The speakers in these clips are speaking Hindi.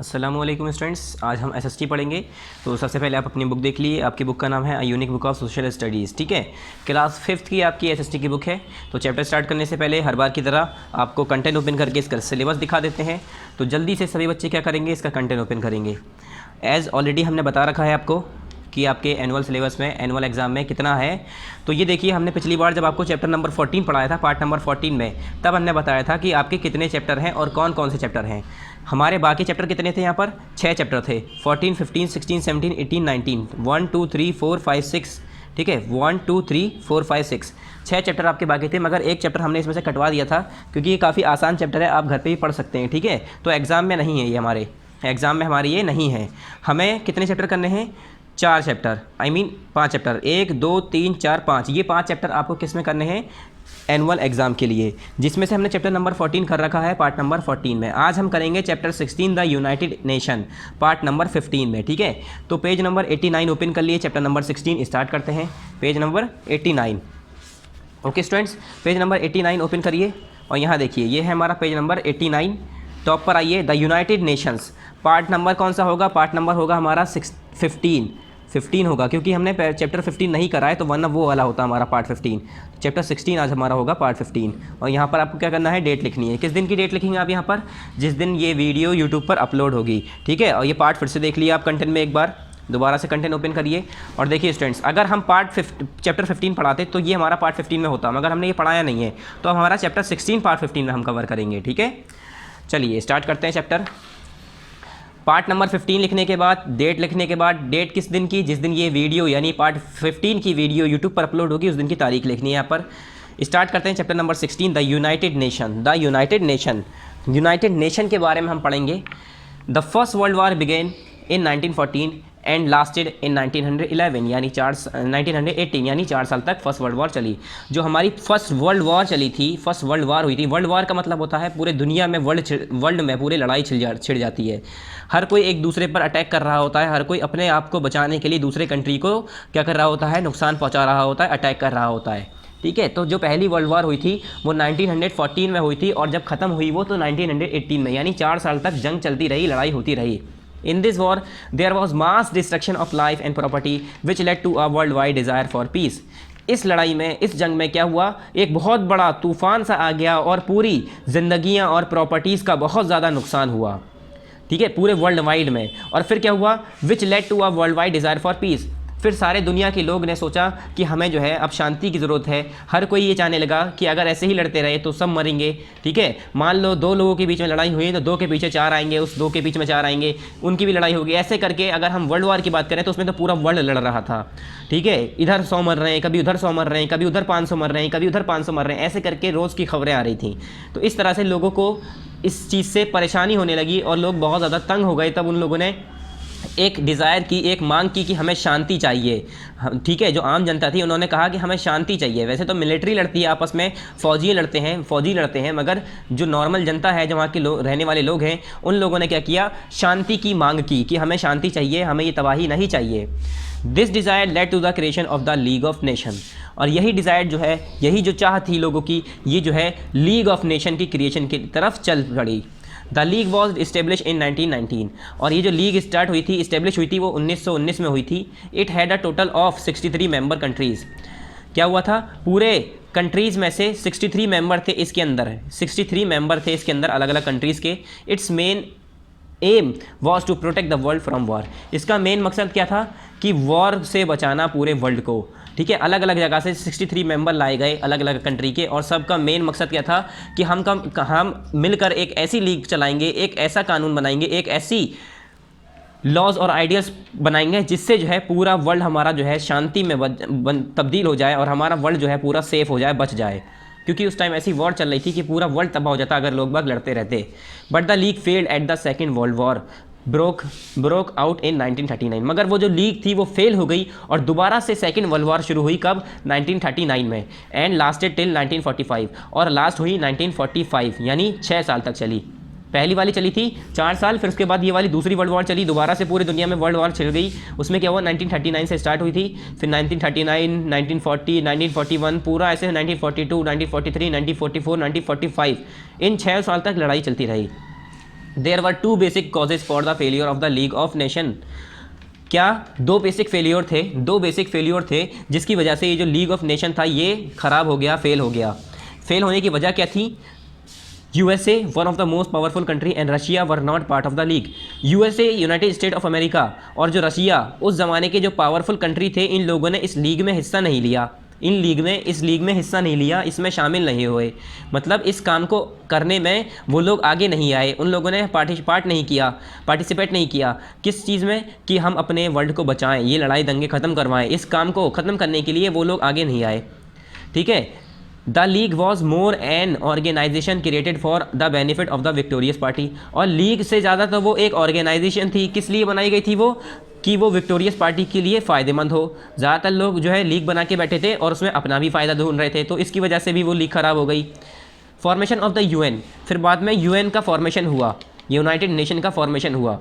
अस्सलामुअलैकुम स्टूडेंट्स, आज हम एसएसटी पढ़ेंगे। तो सबसे पहले आप अपनी बुक देख लीजिए। आपकी बुक का नाम है unique book of social studies. ठीक है, क्लास 5th की आपकी एसएसटी की बुक है। तो चैप्टर स्टार्ट करने से पहले हर बार की तरह आपको कंटेंट ओपन करके इसका सिलेबस दिखा देते हैं। तो जल्दी से सभी बच्चे क्या करेंगे, इसका कंटेंट ओपन करेंगे। एज़ ऑलरेडी हमने बता रखा है आपको कि आपके एनुअल सिलेबस में, एनुअल एग्ज़ाम में कितना है। तो ये देखिए, हमने पिछली बार जब आपको चैप्टर नंबर 14 पढ़ाया था, पार्ट नंबर 14 में, तब हमने बताया था कि आपके कितने चैप्टर हैं और कौन कौन से चैप्टर हैं। हमारे बाकी चैप्टर कितने थे, यहाँ पर 6 चैप्टर थे, 14, 15, 16, 17, 18, 19, 1, 2, 3, 4, 5, 6। ठीक है, 1, 2, 3, 4, 5, 6, 6 चैप्टर आपके बाकी थे। मगर एक चैप्टर हमने इसमें से कटवा दिया था क्योंकि ये काफ़ी आसान चैप्टर है, आप घर पे भी पढ़ सकते हैं। ठीक है, तो एग्ज़ाम में नहीं है ये, हमारे एग्ज़ाम में हमारे ये नहीं है। हमें कितने चैप्टर करने हैं, 4 चैप्टर, आई मीन 5 चैप्टर, 1, 2, 3, 4, 5। ये 5 चैप्टर आपको किस में करने हैं, एनुअल एग्ज़ाम के लिए, जिसमें से हमने चैप्टर नंबर 14 कर रखा है पार्ट नंबर 14 में। आज हम करेंगे chapter 16 the United nation, part number 15 में। ठीक है, तो पेज नंबर 89 ओपन कर लिए, चैप्टर नंबर 16 स्टार्ट करते हैं। Page number 89। Okay students, page number 89 open करिए और यहाँ देखिए, ये है हमारा पेज नंबर 89। टॉप पर आइए, the United Nations. Part number कौन सा होगा, पार्ट नंबर होगा हमारा 15 होगा, क्योंकि हमने चैप्टर 15 नहीं करा है, तो वरना वो वाला होता हमारा पार्ट 15। चैप्टर 16 आज हमारा होगा पार्ट 15। और यहाँ पर आपको क्या करना है, डेट लिखनी है। किस दिन की डेट लिखेंगे आप यहाँ पर, जिस दिन ये वीडियो यूट्यूब पर अपलोड होगी। ठीक है, और ये पार्ट फिर से देख लिए आप कंटेंट में, एक बार दोबारा से कंटेंट ओपन करिए और देखिए स्टूडेंट्स, अगर हम चैप्टर 15 पढ़ाते तो ये हमारा पार्ट 15 में होता, मगर हमने ये पढ़ाया नहीं है, तो अब हमारा चैप्टर 16 पार्ट 15 में हम कवर करेंगे। ठीक है, चलिए स्टार्ट करते हैं चैप्टर। पार्ट नंबर 15 लिखने के बाद, डेट लिखने के बाद, डेट किस दिन की, जिस दिन ये वीडियो यानी पार्ट 15 की वीडियो यूट्यूब पर अपलोड होगी, उस दिन की तारीख लिखनी है यहाँ पर। स्टार्ट करते हैं chapter number 16 the United Nation. The United nation, United nation के बारे में हम पढ़ेंगे। The first world war began in 1914 and lasted in 1911 यानी 1918 यानी 4 साल तक फर्स्ट वर्ल्ड वॉर चली। जो हमारी फर्स्ट वर्ल्ड वॉर चली थी, फर्स्ट वर्ल्ड वॉर हुई थी। वर्ल्ड वॉर का मतलब होता है पूरे दुनिया में, वर्ल्ड में पूरे लड़ाई छिड़ जाती है। हर कोई एक दूसरे पर अटैक कर रहा होता है, हर कोई अपने आप को बचाने के लिए दूसरे कंट्री को क्या कर रहा होता है, नुकसान पहुँचा रहा होता है, अटैक कर रहा होता है। ठीक है, तो जो पहली वर्ल्ड वॉर हुई थी वो 1914 में हुई थी, और जब ख़त्म हुई वो तो 1918 में, यानी 4 साल तक जंग चलती रही, लड़ाई होती रही। In this war, there was mass destruction of life and property, which led to a worldwide desire for peace. इस लड़ाई में, इस जंग में क्या हुआ, एक बहुत बड़ा तूफान सा आ गया और पूरी जिंदगियां और प्रॉपर्टीज़ का बहुत ज़्यादा नुकसान हुआ। ठीक है, पूरे वर्ल्ड वाइड में। और फिर क्या हुआ, which led to a world wide desire for peace. फिर सारे दुनिया के लोग ने सोचा कि हमें जो है अब शांति की ज़रूरत है। हर कोई ये चाहने लगा कि अगर ऐसे ही लड़ते रहे तो सब मरेंगे। ठीक है, मान लो 2 लोगों के बीच में लड़ाई हुई तो 2 के पीछे 4 आएंगे, उस 2 के बीच में 4 आएंगे, उनकी भी लड़ाई होगी। ऐसे करके अगर हम वर्ल्ड वॉर की बात करें तो उसमें तो पूरा वर्ल्ड लड़ रहा था। ठीक है, इधर 100 मर रहे हैं, कभी उधर 100 मर रहे हैं, कभी उधर 500 मर रहे हैं, कभी उधर 500 मर रहे हैं, ऐसे करके रोज़ की खबरें आ रही थी। तो इस तरह से लोगों को इस चीज़ से परेशानी होने लगी और लोग बहुत ज़्यादा तंग हो गए। तब उन लोगों ने एक डिज़ायर की, एक मांग की कि हमें शांति चाहिए। ठीक है, जो आम जनता थी उन्होंने कहा कि हमें शांति चाहिए। वैसे तो मिलिट्री लड़ती है आपस में, फौजी लड़ते हैं, मगर जो नॉर्मल जनता है, जो वहाँ के रहने वाले लोग हैं, उन लोगों ने क्या किया, शांति की मांग की कि हमें शांति चाहिए, हमें ये तबाही नहीं चाहिए। This desire led to the creation of the league of nation. और यही डिज़ायर जो है, यही जो चाह थी लोगों की, ये जो है लीग ऑफ नेशन की क्रिएशन की तरफ चल पड़ी। The league was establish in 1919। और ये जो लीग इस्टेब्लिश हुई थी वो 1919 में हुई थी। It had a total of 63 member countries. क्या हुआ था, पूरे कंट्रीज़ में से 63 मेंबर थे इसके अंदर, 63 मेंबर थे इसके अंदर, अलग अलग कंट्रीज़ के। Its main aim was to protect the world from war. इसका मेन मकसद क्या था कि वॉर से बचाना पूरे वर्ल्ड को। ठीक है, अलग अलग जगह से 63 मेंबर लाए गए अलग अलग कंट्री के, और सबका मेन मकसद क्या था कि हम मिलकर एक ऐसी लीग चलाएंगे, एक ऐसा कानून बनाएंगे, एक ऐसी लॉज और आइडियल्स बनाएंगे जिससे जो है पूरा वर्ल्ड हमारा जो है शांति में तब्दील हो जाए और हमारा वर्ल्ड जो है पूरा सेफ हो जाए, बच जाए। क्योंकि उस टाइम ऐसी वॉर चल रही थी कि पूरा वर्ल्ड तबाह हो जाता अगर लोग बाग लड़ते रहते। But the league failed at the second world war broke out in 1939। मगर वो जो लीग थी वो फेल हो गई और दोबारा से सेकेंड वर्ल्ड वॉर शुरू हुई, कब, 1939 में। एंड लास्टेड टिल 1945, और लास्ट हुई 1945, यानी 6 साल तक चली। पहली वाली चली थी 4 साल, फिर उसके बाद ये वाली दूसरी वर्ल्ड वॉर चली, दोबारा से पूरी दुनिया में वर्ल्ड वॉर छिड़ गई। उसमें क्या हुआ, 1939 से स्टार्ट हुई थी, फिर 1939, 1940, 1941, पूरा ऐसे 1942, 1943, 1944, 1945, इन 6 साल तक लड़ाई चलती रही। There were two basic causes for the failure of the league of nation. क्या दो बेसिक फेलियर थे जिसकी वजह से ये जो लीग ऑफ नेशन था ये ख़राब हो गया, फेल हो गया। फेल होने की वजह क्या थी? USA one of the most powerful country and Russia were not part of the league. USA United state of America और जो रशिया उस ज़माने के जो पावरफुल कंट्री थे, इन लोगों ने इस लीग में हिस्सा नहीं लिया। इस लीग में हिस्सा नहीं लिया, इसमें शामिल नहीं हुए। मतलब इस काम को करने में वो लोग आगे नहीं आए, उन लोगों ने पार्टिसिपेट नहीं किया। किस चीज़ में? कि हम अपने वर्ल्ड को बचाएं, ये लड़ाई दंगे ख़त्म करवाएं। इस काम को ख़त्म करने के लिए वो लोग आगे नहीं आए। ठीक है। The league was more an organisation created for the benefit of the victorious party. और लीग से ज़्यादा तो वो एक ऑर्गेनाइजेशन थी। किस लिए बनाई गई थी वो? कि वो विक्टोरियस पार्टी के लिए फ़ायदेमंद हो। ज़्यादातर लोग जो है लीग बना के बैठे थे और उसमें अपना भी फ़ायदा ढूंढ रहे थे, तो इसकी वजह से भी वो लीग ख़राब हो गई। फॉर्मेशन ऑफ द यूएन, फिर बाद में यूएन का फॉर्मेशन हुआ, यूनाइटेड नेशन का फॉर्मेशन हुआ।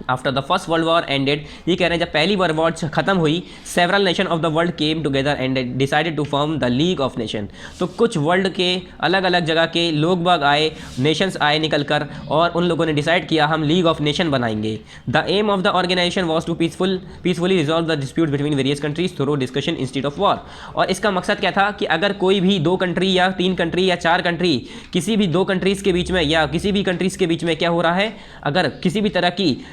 After the first world war ended, ये कह रहे हैं जब पहली वर्ल्ड वॉर खत्म हुई, several nation of the world came together and decided to form the league of nation. तो कुछ वर्ल्ड के अलग अलग जगह के लोग बाग आए, नेशंस आए निकल कर, और उन लोगों ने डिसाइड किया हम लीग ऑफ नेशन बनाएंगे। The aim of the organisation was to peacefully resolve the dispute between various countries through discussion instead of war. और इसका मकसद क्या था? कि अगर कोई भी 2 कंट्री या 3 कंट्री या 4 कंट्री, किसी भी 2 कंट्रीज़ के बीच में या किसी भी कंट्रीज़ के बीच में क्या हो रहा है, अगर किसी भी तरह की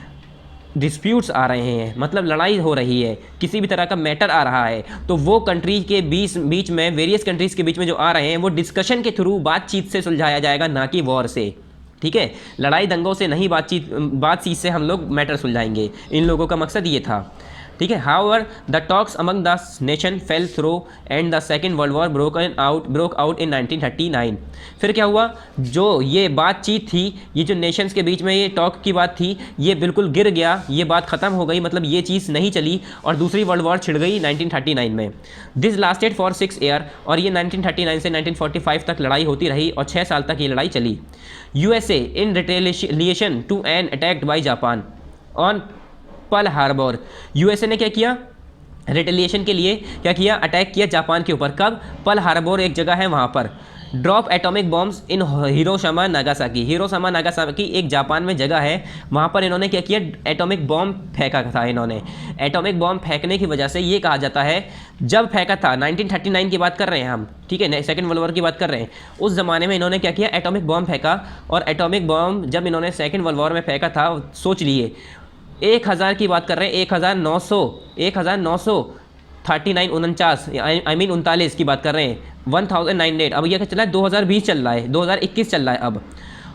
डिस्प्यूट्स आ रहे हैं, मतलब लड़ाई हो रही है, किसी भी तरह का मैटर आ रहा है, तो वो कंट्री के बीच में, वेरियस कंट्रीज़ के बीच में जो आ रहे हैं, वो डिस्कशन के थ्रू, बातचीत से सुलझाया जाएगा, ना कि वॉर से। ठीक है, लड़ाई दंगों से नहीं, बातचीत से हम लोग मैटर सुलझाएंगे। इन लोगों का मकसद ये था। ठीक है। However the talks among the nation fail through and the second world war broke out in 1939। फिर क्या हुआ? जो ये बातचीत थी, ये जो नेशंस के बीच में ये टॉक की बात थी, ये बिल्कुल गिर गया, ये बात ख़त्म हो गई, मतलब ये चीज़ नहीं चली, और दूसरी वर्ल्ड वॉर छिड़ गई 1939 में। दिस लास्टेड फॉर 6 ईयर, और ये 1939 से 1945 तक लड़ाई होती रही, और 6 साल तक ये लड़ाई चली। USA in retaliation to an attack by Japan on Pearl Harbor. USA ने क्या किया? रिटेलिएशन के लिए क्या किया? अटैक किया जापान के ऊपर। कब? पर्ल हार्बर एक जगह है वहाँ पर। ड्रॉप एटॉमिक बॉम्ब्स इन हिरोशिमा नागासाकी। हिरोशिमा नागासाकी एक जापान में जगह है, वहाँ पर इन्होंने क्या किया? एटॉमिक बॉम्ब फेंका था इन्होंने। एटॉमिक बॉम्ब फेंकने की वजह से ये कहा जाता है, जब फेंका था 1939 की बात कर रहे हैं हम, ठीक है, सेकंड वर्ल्ड वॉर की बात कर रहे हैं, उस ज़माने में इन्होंने क्या किया? एटॉमिक बॉम्ब फेंका। और एटॉमिक बॉम्ब जब इन्होंने सेकेंड वर्ल्ड वॉर में फेंका था, सोच लिए 1000 की बात कर रहे हैं, 1939 की बात कर रहे हैं, 1998। अब ये क्या चला है? 2020 चल रहा है, 2021 चल रहा है अब।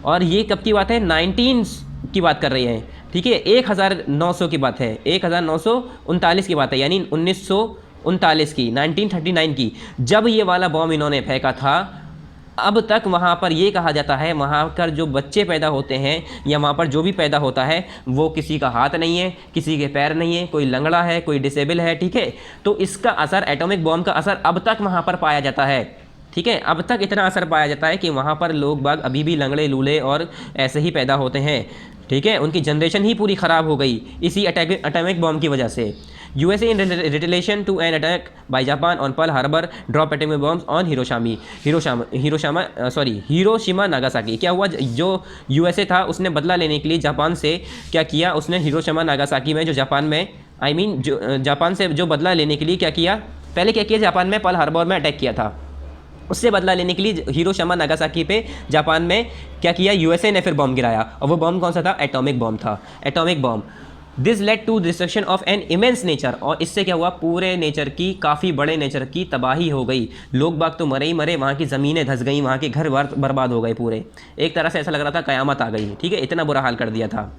और ये कब की बात है? 19 की बात कर रही है। ठीक है, 1900 की बात है, 1939 की बात है, यानी 1939 की, 1939 की, जब ये वाला बॉम्ब इन्होंने फेंका था। अब तक वहाँ पर ये कहा जाता है, वहाँ पर जो बच्चे पैदा होते हैं या वहाँ पर जो भी पैदा होता है, वो किसी का हाथ नहीं है, किसी के पैर नहीं है, कोई लंगड़ा है, कोई डिसेबल है। ठीक है, तो इसका असर, एटॉमिक बॉम्ब का असर अब तक वहाँ पर पाया जाता है। ठीक है, अब तक इतना असर पाया जाता है कि वहाँ पर लोग बाग अभी भी लंगड़े लूले और ऐसे ही पैदा होते हैं। ठीक है, उनकी जनरेशन ही पूरी ख़राब हो गई इसी एटॉमिक बॉम्ब की वजह से। USA in retaliation to an attack by Japan on Pearl Harbor drop atomic bombs on Hiroshima Nagasaki. क्या हुआ? जो यूएसए था उसने बदला लेने के लिए जापान से क्या किया? उसने हिरोशिमा नागासाकी में, जो जापान में, जो जापान से जो बदला लेने के लिए क्या किया? पहले क्या किया? जापान में पर्ल हार्बर में अटैक किया था, उससे बदला लेने के लिए हिरोशिमा नागासाकी पे जापान में क्या किया? यूएसए ने फिर बॉम्ब गिराया, और वो बॉम्ब कौन सा था? एटॉमिक बॉम्ब था, atomic bomb. This led to destruction of an immense nature, और इससे क्या हुआ? पूरे नेचर की, काफ़ी बड़े नेचर की तबाही हो गई। लोग बाग तो मरे ही मरे, वहाँ की ज़मीनें धंस गई, वहाँ के घर बर्बाद हो गए पूरे। एक तरह से ऐसा लग रहा था कयामत आ गई। ठीक है, इतना बुरा हाल कर दिया था।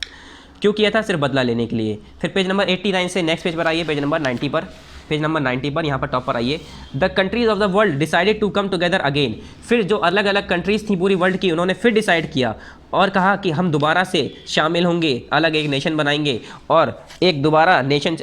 क्यों किया था? सिर्फ बदला लेने के लिए। फिर पेज नंबर 89 से नेक्स्ट पेज पर आइए, पेज नंबर 90 पर। पेज नंबर 90 पर यहाँ पर टॉप पर आइए। The countries of the world decided to come together again. फिर जो अलग अलग कंट्रीज़ थी पूरी वर्ल्ड की, उन्होंने फिर डिसाइड किया और कहा कि हम दोबारा से शामिल होंगे, अलग एक नेशन बनाएंगे और एक दोबारा नेशन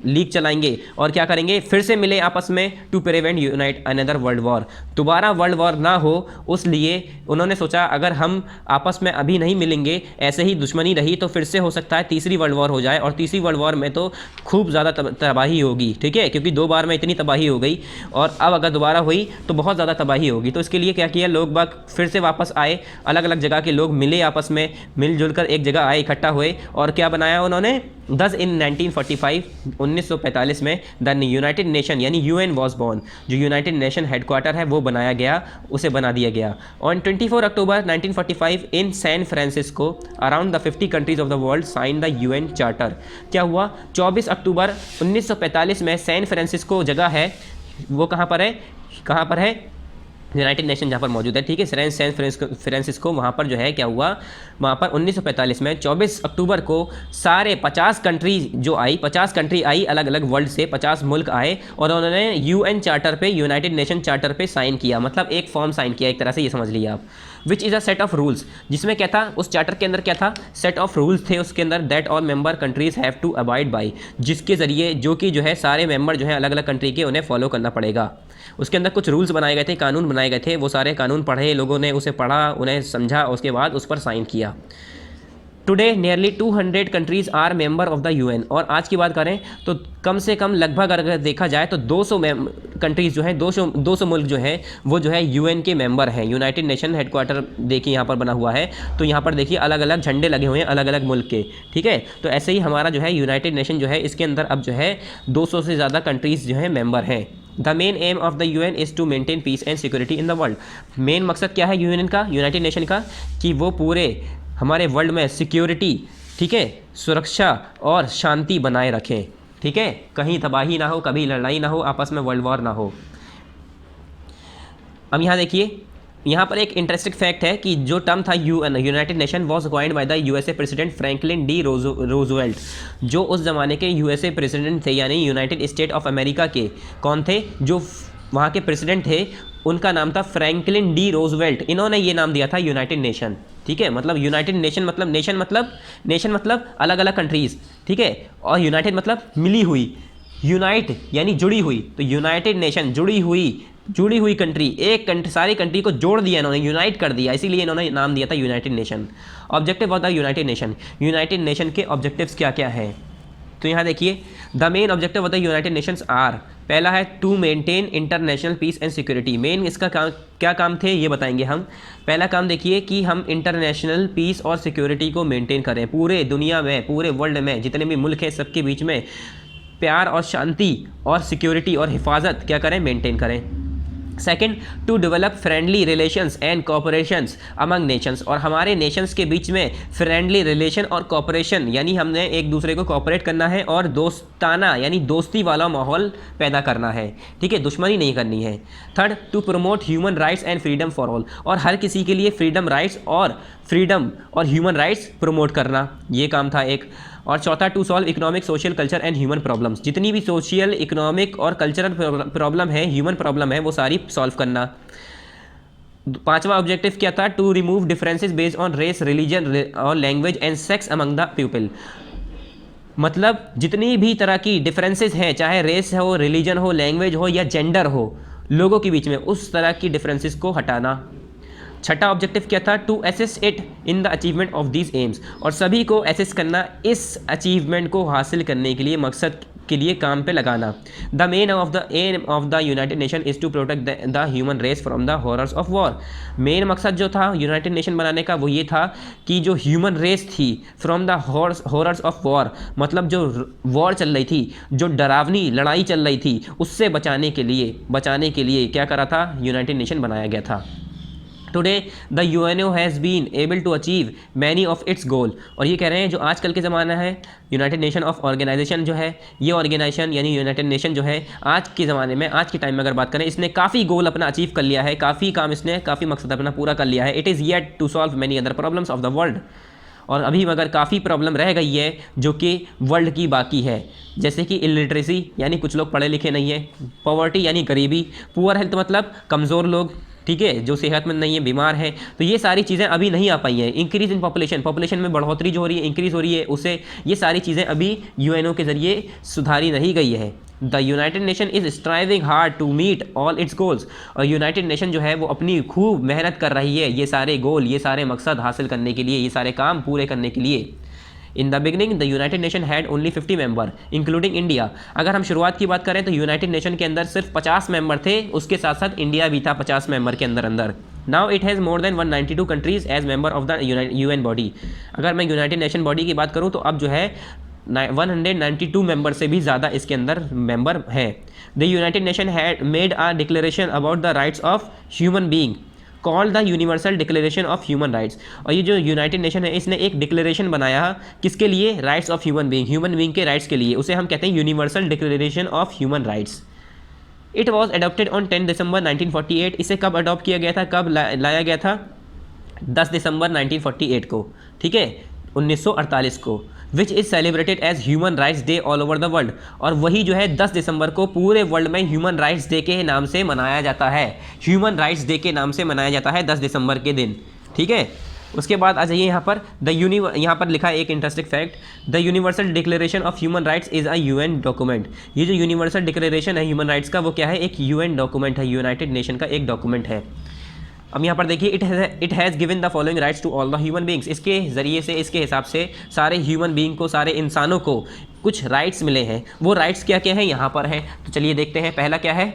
लीग चलाएंगे, और क्या करेंगे? फिर से मिले आपस में, to prevent unite another world war. दोबारा वर्ल्ड वॉर ना हो, उस लिए उन्होंने सोचा अगर हम आपस में अभी नहीं मिलेंगे, ऐसे ही दुश्मनी रही, तो फिर से हो सकता है तीसरी वर्ल्ड वॉर हो जाए, और तीसरी वर्ल्ड वॉर में तो खूब ज़्यादा तबाही होगी। ठीक है, क्योंकि 2 बार में इतनी तबाही हो गई, और अब अगर दोबारा हुई तो बहुत ज़्यादा तबाही होगी। तो इसके लिए क्या किया? लोग बाग फिर से वापस आए, अलग अलग जगह के लोग मिले मिले आपस में, मिलजुल कर एक जगह आए, इकट्ठा हुए और क्या बनाया उन्होंने। दस इन 1945 1945 में द यूनाइटेड नेशन यानी यूएन वॉज बॉर्न, जो यूनाइटेड नेशन हेडक्वार्टर है वो बनाया गया, उसे बना दिया गया। On 24 October 1945 in San Francisco around the 50 countries of the world sign the UN charter. क्या हुआ, 24 अक्टूबर 1945 में सैन फ्रांसिस्को जगह है, वो कहाँ पर है, कहाँ पर है, यूनाइटेड नेशन जहाँ पर मौजूद है, ठीक है, सैन फ्रांसिस्को, वहाँ पर जो है क्या हुआ, वहाँ पर 1945 में 24 अक्टूबर को सारे 50 कंट्री जो आई, 50 कंट्री आई अलग अलग वर्ल्ड से, 50 मुल्क आए और उन्होंने यूएन चार्टर पे, यूनाइटेड नेशन चार्टर पे साइन किया, मतलब एक फॉर्म साइन किया, एक तरह से ये समझ लिया आप। Which is a set of rules, जिसमें क्या था, उस चार्टर के अंदर क्या था, सेट ऑफ रूल्स थे उसके अंदर, that all member countries have to abide by, जिसके ज़रिए जो कि जो है सारे मेंबर जो है अलग अलग कंट्री के उन्हें फॉलो करना पड़ेगा। उसके अंदर कुछ रूल्स बनाए गए थे, कानून बनाए गए थे, वो सारे कानून पढ़े लोगों ने, उसे पढ़ा, उन्हें समझा, उसके बाद उस पर साइन किया। Today nearly 200 countries are member of the UN, और आज की बात करें तो कम से कम लगभग अगर देखा जाए तो 200 कंट्रीज़ जो हैं, 200 मुल्क जो हैं वो जो है यूएन के मेंबर हैं। यूनाइटेड नेशन हेडक्वार्टर देखिए यहाँ पर बना हुआ है, तो यहाँ पर देखिए अलग अलग झंडे लगे हुए हैं अलग अलग मुल्क के, ठीक है। तो ऐसे ही हमारा जो है यूनाइटेड नेशन जो है, इसके अंदर अब जो है 200 से ज़्यादा कंट्रीज़ जो है मेंबर हैं। The main aim of the UN is to maintain peace and security in the world. Main मकसद क्या है यूएन का, यूनाइटेड नेशन का, कि वो पूरे हमारे वर्ल्ड में सिक्योरिटी, ठीक है, सुरक्षा और शांति बनाए रखें, ठीक है, कहीं तबाही ना हो, कभी लड़ाई ना हो, आपस में वर्ल्ड वॉर ना हो। अब यहाँ देखिए, यहाँ पर एक इंटरेस्टिंग फैक्ट है कि जो टर्म था UN, United nation, was coined by the USA president Franklin D Roosevelt, जो उस ज़माने के यूएसए प्रेसिडेंट थे, यानी यूनाइटेड स्टेट ऑफ अमेरिका के कौन थे, जो वहाँ के प्रेसिडेंट थे, उनका नाम था फ्रैंकलिन डी रूजवेल्ट। इन्होंने ये नाम दिया था यूनाइटेड नेशन, ठीक है। मतलब यूनाइटेड नेशन मतलब नेशन मतलब अलग अलग कंट्रीज़, ठीक है, और यूनाइटेड मतलब मिली हुई, यूनाइट यानी जुड़ी हुई, तो यूनाइटेड नेशन जुड़ी हुई कंट्री, एक कंट्री, सारी कंट्री को जोड़ दिया इन्होंने, यूनाइट कर दिया, इसीलिए इन्होंने नाम दिया था united nation. Objective of the United nation, United nation के ऑब्जेक्टिव्स क्या क्या हैं, तो यहाँ देखिए, the main objective of the United nations are, पहला है to maintain international peace and security. Main इसका क्या काम थे ये बताएंगे हम। पहला काम देखिए कि हम इंटरनेशनल पीस और सिक्योरिटी को मेंटेन करें, पूरे दुनिया में, पूरे वर्ल्ड में जितने भी मुल्क हैं सबके बीच में प्यार और शांति और सिक्योरिटी और हिफाजत क्या करें, मेंटेन करें। Second, to develop friendly relations and cooperations among nations, और हमारे नेशंस के बीच में फ्रेंडली रिलेशन और कोऑपरेशन, यानी हमने एक दूसरे को कोऑपरेट करना है और दोस्ताना यानी दोस्ती वाला माहौल पैदा करना है, ठीक है, दुश्मनी नहीं करनी है। Third, to promote human rights and freedom for all, और हर किसी के लिए फ्रीडम और ह्यूमन राइट्स प्रमोट करना, ये काम था एक। और चौथा, to solve economic, social, culture and human problems, जितनी भी सोशल, इकोनॉमिक और कल्चरल प्रॉब्लम है, ह्यूमन प्रॉब्लम है, वो सारी सॉल्व करना। पांचवा ऑब्जेक्टिव क्या था, to remove differences based on race, religion और language and sex among the people, मतलब जितनी भी तरह की डिफरेंसेस हैं, चाहे रेस हो, रिलीजन हो, लैंग्वेज हो या जेंडर हो, लोगों के बीच में उस तरह की डिफरेंसेस को हटाना। छठा ऑब्जेक्टिव क्या था, to assess it in the achievement of these aims, और सभी को एसेस करना, इस अचीवमेंट को हासिल करने के लिए, मकसद के लिए काम पे लगाना। The main of the aim of the United nation is to protect the human race from the horrors of war. Main मकसद जो था यूनाइटेड नेशन बनाने का वो ये था कि जो ह्यूमन रेस थी from the horrors of war, मतलब जो वॉर चल रही थी, जो डरावनी लड़ाई चल रही थी, उससे बचाने के लिए क्या करा था, यूनाइटेड नेशन बनाया गया था। Today the UNO has been able to achieve many of its goal, और ये कह रहे हैं जो आजकल के ज़माना है, यूनाइटेड नेशन ऑफ ऑर्गेनाइजेशन जो है, ये ऑर्गेनाइजेशन यानी यूनाइटेड नेशन जो है, आज के ज़माने में, आज के टाइम में अगर बात करें, इसने काफ़ी गोल अपना अचीव कर लिया है, काफ़ी काम इसने, काफ़ी मकसद अपना पूरा कर लिया है। It is yet to solve many other problems of the world, और अभी मगर काफ़ी प्रॉब्लम रह गई है जो कि वर्ल्ड की बाकी है, जैसे कि इलिटरेसी यानी कुछ लोग पढ़े लिखे नहीं है, पॉवर्टी यानी गरीबी, पुअर हेल्थ मतलब कमज़ोर लोग, ठीक है, जो सेहतमंद नहीं है, बीमार है, तो ये सारी चीज़ें अभी नहीं आ पाई हैं। इंक्रीज़ इन पॉपुलेशन में बढ़ोतरी जो हो रही है, इंक्रीज़ हो रही है, उसे ये सारी चीज़ें अभी यूएनओ के ज़रिए सुधारी नहीं गई है। The United nation is striving hard to meet all its goals, और यूनाइटेड नेशन जो है वो अपनी खूब मेहनत कर रही है ये सारे गोल, ये सारे मकसद हासिल करने के लिए, ये सारे काम पूरे करने के लिए। In the beginning the United nation had only 50 member including India. अगर हम शुरुआत की बात करें तो यूनाइटेड नेशन के अंदर सिर्फ 50 मेंबर थे, उसके साथ साथ इंडिया भी था 50 मेंबर के अंदर। Now it has more than 192 countries as member of the UN body. अगर मैं यूनाइटेड नेशन बॉडी की बात करूँ तो अब जो है 192 मेंबर से भी ज़्यादा इसके अंदर मेंबर है। The United nation had made a declaration about the rights of human being called the universal declaration of human rights. और ये जो यूनाइटेड नेशन है इसने एक डिक्लेरेशन बनाया किसके लिए, राइट्स ऑफ ह्यूमन बींग के राइट्स के लिए, उसे हम कहते हैं universal declaration of human rights. It was adopted on 10 दिसंबर 1948। इसे कब अडॉप्ट किया गया था, कब लाया गया था, 10 दिसंबर 1948 को, ठीक है, 1948 को, which is celebrated as human rights day all over the world. और वही जो है 10 दिसंबर को पूरे वर्ल्ड में ह्यूमन राइट्स डे के नाम से मनाया जाता है, ह्यूमन राइट्स डे के नाम से मनाया जाता है 10 दिसंबर के दिन, ठीक है। उसके बाद आ जाइए यहाँ पर यहाँ पर लिखा है एक interesting fact, the universal declaration of human rights is a UN document. ये जो यूनिवर्सल डिक्लेरेशन है ह्यूमन राइट्स का वो क्या है, एक UN डॉक्यूमेंट है, यूनाइटेड नेशन का एक डॉक्यूमेंट है। अब यहाँ पर देखिए it has given the following rights to all the human beings. इसके ज़रिए से, इसके हिसाब से सारे ह्यूमन बींग को, सारे इंसानों को कुछ राइट्स मिले हैं। वो राइट्स क्या क्या हैं यहाँ पर हैं, तो चलिए देखते हैं। पहला क्या है,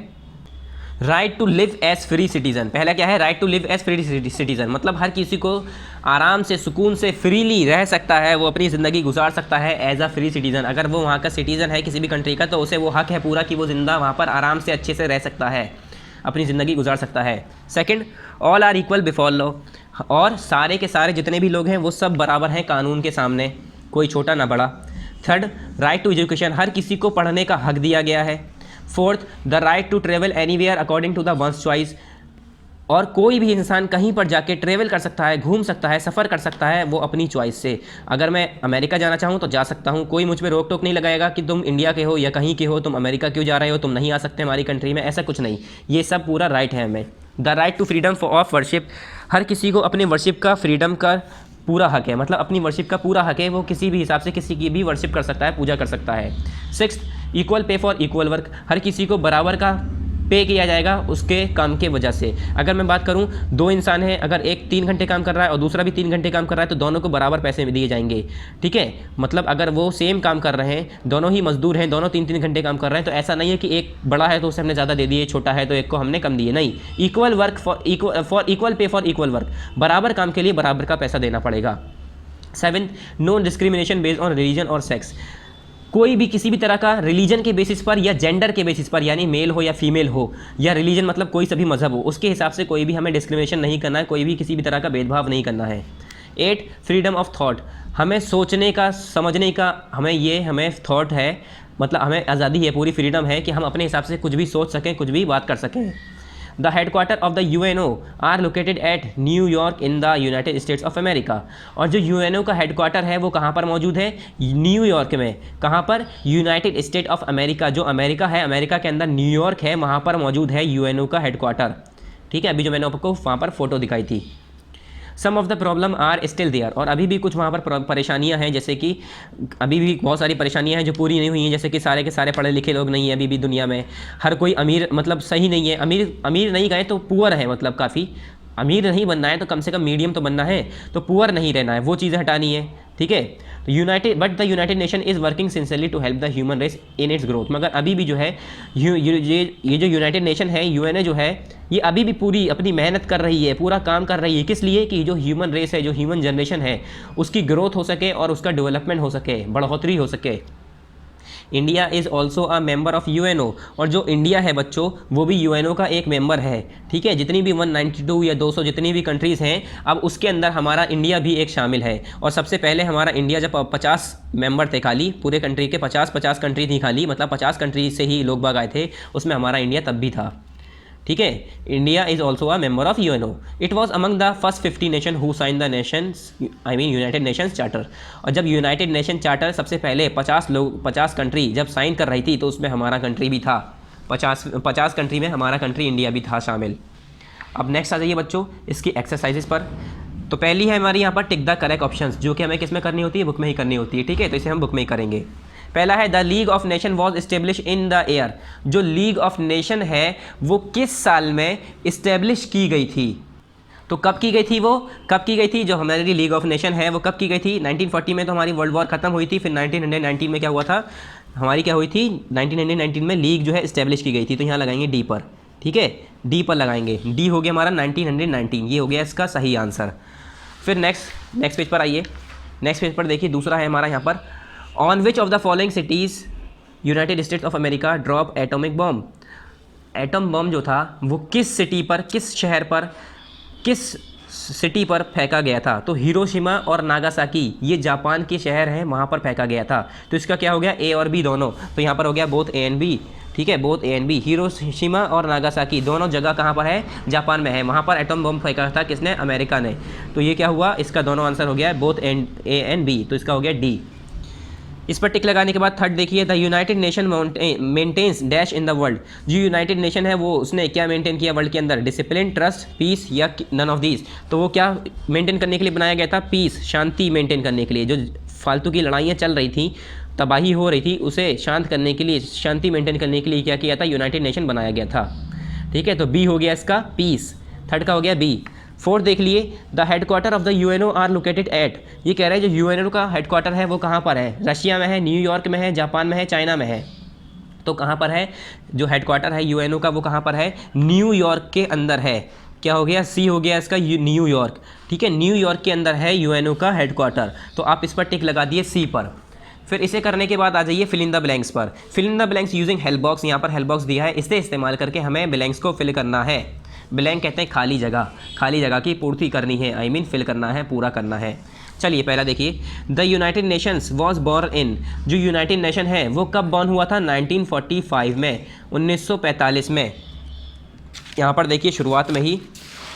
right to live as free citizen. पहला क्या है, right to live as free citizen, मतलब हर किसी को आराम से, सुकून से, फ्रीली रह सकता है, वो अपनी ज़िंदगी गुजार सकता है एज अ फ्री सिटीज़न। अगर वो वहाँ का सिटीज़न है किसी भी कंट्री का तो उसे वो हक है पूरा कि वो ज़िंदा वहाँ पर आराम से अच्छे से रह सकता है, अपनी ज़िंदगी गुजार सकता है। Second, all are equal before law, और सारे के सारे जितने भी लोग हैं वो सब बराबर हैं कानून के सामने, कोई छोटा ना बड़ा। थर्ड, राइट टू एजुकेशन, हर किसी को पढ़ने का हक दिया गया है। Fourth, the right to travel anywhere according to the one's choice, और कोई भी इंसान कहीं पर जाके ट्रेवल कर सकता है, घूम सकता है, सफ़र कर सकता है वो अपनी चॉइस से। अगर मैं अमेरिका जाना चाहूँ तो जा सकता हूँ, कोई मुझ पर रोक टोक नहीं लगाएगा कि तुम इंडिया के हो या कहीं के हो, तुम अमेरिका क्यों जा रहे हो, तुम नहीं आ सकते हमारी कंट्री में, ऐसा कुछ नहीं। ये सब पूरा राइट है हमें। The right to freedom of worship, हर किसी को अपने वर्शिप का, फ्रीडम का पूरा हक है, मतलब अपनी वर्शिप का पूरा हक है, वो किसी भी हिसाब से किसी की भी वर्शिप कर सकता है, पूजा कर सकता है। Sixth, equal pay for equal work, हर किसी को बराबर का पे किया जाएगा उसके काम के वजह से। अगर मैं बात करूं, दो इंसान हैं, अगर एक 3 घंटे काम कर रहा है और दूसरा भी 3 घंटे काम कर रहा है तो दोनों को बराबर पैसे दिए जाएंगे, ठीक है। मतलब अगर वो सेम काम कर रहे हैं, दोनों ही मजदूर हैं, दोनों 3-3 घंटे काम कर रहे हैं, तो ऐसा नहीं है कि एक बड़ा है तो उसे हमने ज़्यादा दे दिए, छोटा है तो एक को हमने कम दिए, नहीं। Equal work for equal pay for equal work, बराबर काम के लिए बराबर का पैसा देना पड़ेगा। 7, no discrimination based on religion और सेक्स, कोई भी किसी भी तरह का रिलीजन के बेसिस पर या जेंडर के बेसिस पर, यानी मेल हो या फीमेल हो, या रिलीजन मतलब कोई सभी मजहब हो, उसके हिसाब से कोई भी हमें डिस्क्रिमिनेशन नहीं करना है, कोई भी किसी भी तरह का भेदभाव नहीं करना है। 8, फ्रीडम ऑफ थॉट, हमें सोचने का, समझने का, हमें थॉट है, मतलब हमें आज़ादी है, पूरी फ्रीडम है कि हम अपने हिसाब से कुछ भी सोच सकें, कुछ भी बात कर सकें। The headquarter of the UNO are located at New York in the United States of America, और जो UNO का हेडक्वार्टर है वो कहाँ पर मौजूद है, न्यूयॉर्क में। कहाँ पर, यूनाइटेड स्टेट ऑफ अमेरिका, जो अमेरिका है, अमेरिका के अंदर न्यूयॉर्क है, वहाँ पर मौजूद है UNO का हेडक्वार्टर, ठीक है। अभी जो मैंने आपको वहाँ पर फोटो दिखाई थी। Some of the problem are still there, और अभी भी कुछ वहाँ पर परेशानियाँ हैं, जैसे कि अभी भी बहुत सारी परेशानियाँ हैं जो पूरी नहीं हुई हैं, जैसे कि सारे के सारे पढ़े लिखे लोग नहीं हैं अभी भी दुनिया में, हर कोई अमीर मतलब सही नहीं है, अमीर नहीं गए तो पुअर है, मतलब काफ़ी अमीर नहीं बनना है तो कम से कम मीडियम तो बनना है, तो पुअर नहीं रहना है, वो चीज़ें हटानी है, ठीक है। तो United nation is working sincerely to help the human race in its growth, मगर अभी भी जो है ये जो यूनाइटेड नेशन है, UN जो है, ये अभी भी पूरी अपनी मेहनत कर रही है, पूरा काम कर रही है, किस लिए कि जो ह्यूमन रेस है, जो ह्यूमन जनरेशन है, उसकी ग्रोथ हो सके और उसका डेवलपमेंट हो सके, बढ़ोतरी हो सके। India is also a member of UNO, और जो इंडिया है बच्चों वो भी UNO का एक मेंबर है, ठीक है। जितनी भी 192 या 200 जितनी भी कंट्रीज़ हैं, अब उसके अंदर हमारा इंडिया भी एक शामिल है। और सबसे पहले हमारा इंडिया जब 50 मेंबर थे खाली, पूरे कंट्री के 50 कंट्री थी खाली, मतलब 50 कंट्री से ही लोग बाग आए थे, उसमें हमारा इंडिया तब भी था, ठीक है। India is also a member of UNO। It was among the first 50 nation who sign the United Nations charter, और जब यूनाइटेड नेशन चार्टर सबसे पहले 50 कंट्री जब साइन कर रही थी तो उसमें हमारा कंट्री भी था, 50 कंट्री में हमारा कंट्री इंडिया भी था शामिल। अब नेक्स्ट आ जाइए बच्चों इसकी एक्सरसाइजेस पर। तो पहली है हमारी यहाँ पर टिक द करेक्ट ऑप्शंस, जो कि हमें किस में करनी होती है, बुक में ही करनी होती है, ठीक है। तो इसे हम बुक में ही करेंगे। पहला है the league of nation was establish in the year, जो लीग ऑफ नेशन है वो किस साल में इस्टेब्लिश की गई थी, तो कब की गई थी वो, कब की गई थी, जो हमारी लीग ऑफ नेशन है वो कब की गई थी, 1940 में तो हमारी वर्ल्ड वॉर खत्म हुई थी, फिर 1919 में क्या हुआ था, हमारी क्या हुई थी, 1919 में लीग जो है इस्टेब्लिश की गई थी। तो यहाँ लगाएंगे डी पर, ठीक है, डी पर लगाएंगे, डी हो गया हमारा 1919, ये हो गया इसका सही आंसर। फिर नेक्स्ट पेज पर आइए, नेक्स्ट पेज पर देखिए, दूसरा है हमारा यहाँ पर, on which of the following cities United States of America drop atomic bomb. Atom bomb जो था वो किस सिटी पर, किस शहर पर, किस सिटी पर फेंका गया था। तो हिरोशिमा और नागासाकी ये जापान के शहर हैं, वहाँ पर फेंका गया था। तो इसका क्या हो गया, ए और बी दोनों, तो यहाँ पर हो गया बोथ ए एंड बी, ठीक है, both A and B. Hiroshima और नागासाकी दोनों जगह कहाँ पर है, जापान में है, वहाँ पर एटम बम फेंका था किसने, अमेरिका ने। तो ये क्या हुआ, इसका दोनों आंसर हो गया बोथ ए एंड बी, तो इसका हो गया डी। इस पर टिक लगाने के बाद थर्ड देखिए, the United Nation maintains dash in the world. जो यूनाइटेड नेशन है वो उसने क्या मेंटेन किया वर्ल्ड के अंदर, डिसिप्लिन, ट्रस्ट, पीस या नन ऑफ दीज। तो वो क्या मेंटेन करने के लिए बनाया गया था, पीस, शांति मेंटेन करने के लिए। जो फालतू की लड़ाइयाँ चल रही थी, तबाही हो रही थी, उसे शांत करने के लिए, शांति मेंटेन करने के लिए क्या किया था, यूनाइटेड नेशन बनाया गया था, ठीक है। तो बी हो गया इसका पीस, थर्ड का हो गया बी। फोर्थ देख लिए, the headquarter of the UNO are located at. ये कह रहे हैं जो यूएनओ का हेडक्वार्टर है वो कहाँ पर है, रशिया में है, न्यूयॉर्क में है, जापान में है, चाइना में है। तो कहाँ पर है जो हेडक्वार्टर है यूएनओ का, वो कहाँ पर है, न्यूयॉर्क के अंदर है। क्या हो गया, सी हो गया इसका न्यूयॉर्क, ठीक है, न्यूयॉर्क के अंदर है यूएनओ का हेडक्वार्टर। तो आप इस पर टिक लगा दिए सी पर। फिर इसे करने के बाद आ जाइए फिल इन द ब्लैंक्स पर। Fill in the blanks using help box, यहाँ पर हेल्प बॉक्स दिया है, इससे इस्तेमाल करके हमें ब्लैंक्स को फिल करना है। ब्लैंक कहते हैं खाली जगह, खाली जगह की पूर्ति करनी है, आई मीन फिल करना है, पूरा करना है। चलिए पहला देखिए, the United Nations was born in. जो यूनाइटेड नेशन है वो कब बॉर्न हुआ था, 1945 में, 1945 में। यहाँ पर देखिए शुरुआत में ही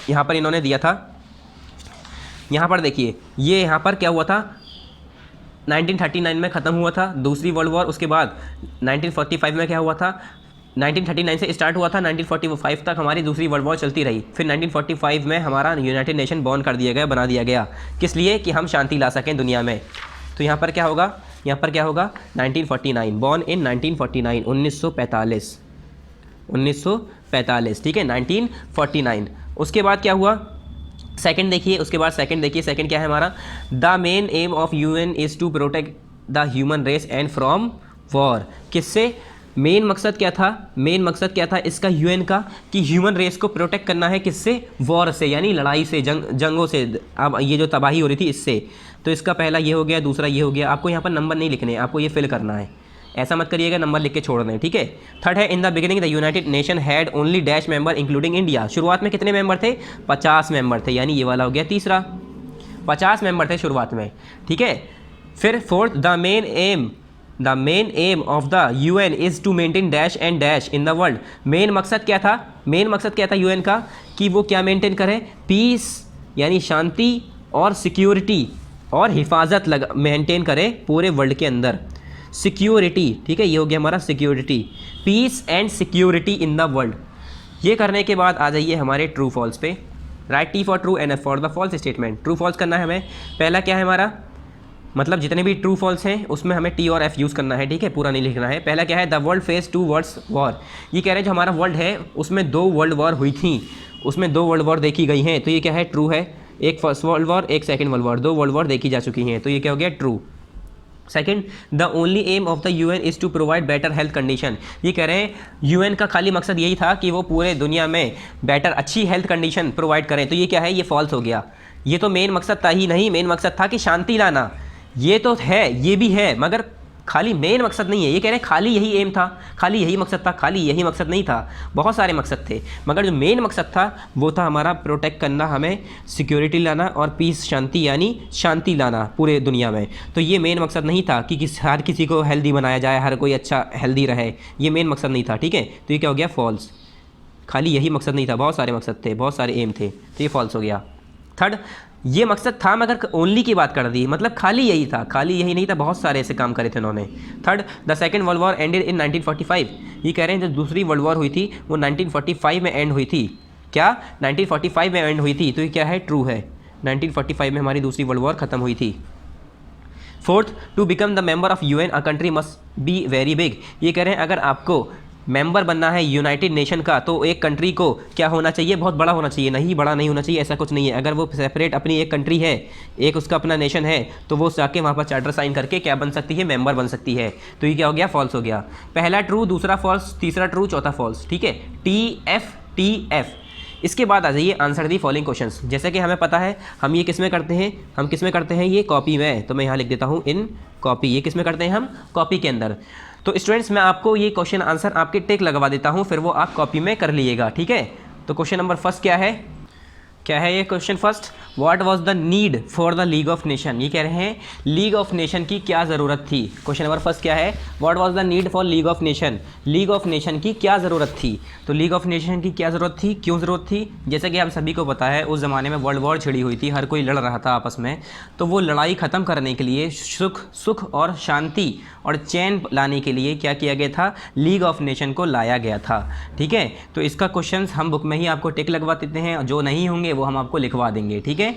यहाँ पर इन्होंने दिया था, यहाँ पर देखिए ये यहाँ पर क्या हुआ था, 1939 में ख़त्म हुआ था दूसरी वर्ल्ड वॉर। उसके बाद 1945 में क्या हुआ था, 1939 से स्टार्ट हुआ था, 1945 तक हमारी दूसरी वर्ल्ड वॉर चलती रही। फिर 1945 में हमारा यूनाइटेड नेशन बॉर्न कर दिया गया, बना दिया गया, किस लिए, कि हम शांति ला सकें दुनिया में। तो यहाँ पर क्या होगा, यहाँ पर क्या होगा, 1949, बॉर्न इन 1949, 1945, ठीक है, 1949। उसके बाद क्या हुआ, सेकंड देखिए, उसके बाद सेकंड देखिए, सेकंड क्या है हमारा, the main aim of UN is to protect the human race and from war. किससे, मेन मकसद क्या था, मेन मकसद क्या था इसका यूएन का, कि ह्यूमन रेस को प्रोटेक्ट करना है, किससे, वॉर से, यानी लड़ाई से, जंगों से, अब ये जो तबाही हो रही थी इससे। तो इसका पहला ये हो गया, दूसरा ये हो गया। आपको यहाँ पर नंबर नहीं लिखने, आपको ये फिल करना है, ऐसा मत करिएगा नंबर लिख के छोड़ दें, ठीक है। थर्ड है, in the beginning the United nation had only dash member including India. शुरुआत में कितने मेंबर थे, 50 मेंबर थे, यानी ये वाला हो गया तीसरा, 50 मेंबर थे शुरुआत में, ठीक है। फिर fourth, the main aim of the UN is to maintain dash and dash in the world. Main मकसद क्या था, मेन मकसद क्या था यूएन का, कि वो क्या मेंटेन करे, पीस यानी शांति और सिक्योरिटी और हिफाजत मेंटेन करे पूरे वर्ल्ड के अंदर, सिक्योरिटी, ठीक है, ये हो गया हमारा security, peace and security in the world. ये करने के बाद आ जाइए हमारे ट्रू फॉल्स पे। Write T for true and F for the false statement. True false करना है हमें। पहला क्या है हमारा, मतलब जितने भी ट्रू फॉल्स हैं उसमें हमें टी और एफ यूज़ करना है, ठीक है, पूरा नहीं लिखना है। पहला क्या है, the world face 2 worlds war. ये कह रहे हैं जो हमारा वर्ल्ड है उसमें 2 वर्ल्ड वॉर हुई थी, उसमें 2 वर्ल्ड वॉर देखी गई हैं। तो ये क्या है, ट्रू है। एक फर्स्ट वर्ल्ड वॉर, एक second world war, 2 world war देखी जा चुकी हैं, तो ये क्या हो गया, true. Second, the only aim of the UN is to provide better health condition. ये कह रहे हैं यूएन का खाली मकसद यही था कि वो पूरे दुनिया में बेटर, अच्छी हेल्थ कंडीशन प्रोवाइड करें। तो ये क्या है, ये फॉल्स हो गया। ये तो मेन मकसद था ही नहीं, मेन मकसद था कि शांति लाना, ये तो है, ये भी है, मगर खाली मेन मकसद नहीं है। ये कह रहे हैं खाली यही एम था, खाली यही मकसद था, खाली यही मकसद नहीं था, बहुत सारे मकसद थे, मगर जो मेन मकसद था वो था हमारा प्रोटेक्ट करना, हमें सिक्योरिटी लाना और पीस, शांति यानी शांति लाना पूरे दुनिया में। तो ये मेन मकसद नहीं था कि हर किसी को हेल्दी बनाया जाए, हर कोई अच्छा हेल्दी रहे, ये मेन मकसद नहीं था, ठीक है। तो ये क्या हो गया, फॉल्स। खाली यही मकसद नहीं था, बहुत सारे मकसद थे, बहुत सारे एम थे, तो ये फॉल्स हो गया। थर्ड, ये मकसद था मगर ओनली की बात कर दी, मतलब खाली यही था, खाली यही नहीं था, बहुत सारे ऐसे काम करे थे उन्होंने। Third, the second world war ended in 1945। ये कह रहे हैं जो दूसरी वर्ल्ड वॉर हुई थी वो 1945 में एंड हुई थी। क्या, 1945 में एंड हुई थी, तो ये क्या है, ट्रू है। 1945 में हमारी दूसरी वर्ल्ड वॉर खत्म हुई थी। Fourth, to become the member of UN a country must be very big. ये कह रहे हैं अगर आपको मेंबर बनना है यूनाइटेड नेशन का, तो एक कंट्री को क्या होना चाहिए, बहुत बड़ा होना चाहिए, नहीं बड़ा नहीं होना चाहिए, ऐसा कुछ नहीं है। अगर वो सेपरेट अपनी एक कंट्री है, एक उसका अपना नेशन है, तो वो जाके वहाँ पर चार्टर साइन करके क्या बन सकती है, मेंबर बन सकती है। तो ये क्या हो गया, फॉल्स हो गया। पहला ट्रू, दूसरा फॉल्स, तीसरा ट्रू, चौथा फॉल्स। ठीक है, TF। इसके बाद आ जाइए आंसर दी फॉलोइंग क्वेश्चंस। जैसे कि हमें पता है हम ये किस में करते हैं, हम किस में करते हैं, ये कॉपी में। तो मैं यहाँ लिख देता हूँ इन कॉपी। ये किस में करते हैं हम, कॉपी के अंदर। तो स्टूडेंट्स मैं आपको ये क्वेश्चन आंसर आपके टिक लगवा देता हूँ, फिर वो आप कॉपी में कर लीजिएगा। ठीक है, तो क्वेश्चन नंबर फर्स्ट क्या है, ये question first, what was the need for the league of nation. ये कह रहे हैं लीग ऑफ नेशन की क्या ज़रूरत थी। क्वेश्चन नंबर फर्स्ट क्या है, what was the need for league of nation. League of nation की क्या ज़रूरत थी। तो लीग ऑफ नेशन की क्या ज़रूरत थी, क्यों ज़रूरत थी। जैसे कि हम सभी को पता है उस ज़माने में वर्ल्ड वॉर छिड़ी हुई थी, हर कोई लड़ रहा था आपस में। तो वो लड़ाई ख़त्म करने के लिए, सुख और शांति और चैन लाने के लिए क्या किया गया था, लीग ऑफ नेशन को लाया गया था। ठीक है, तो इसका क्वेश्चन हम बुक में ही आपको टिक लगवा देते हैं, जो नहीं होंगे वो हम आपको लिखवा देंगे। ठीक है,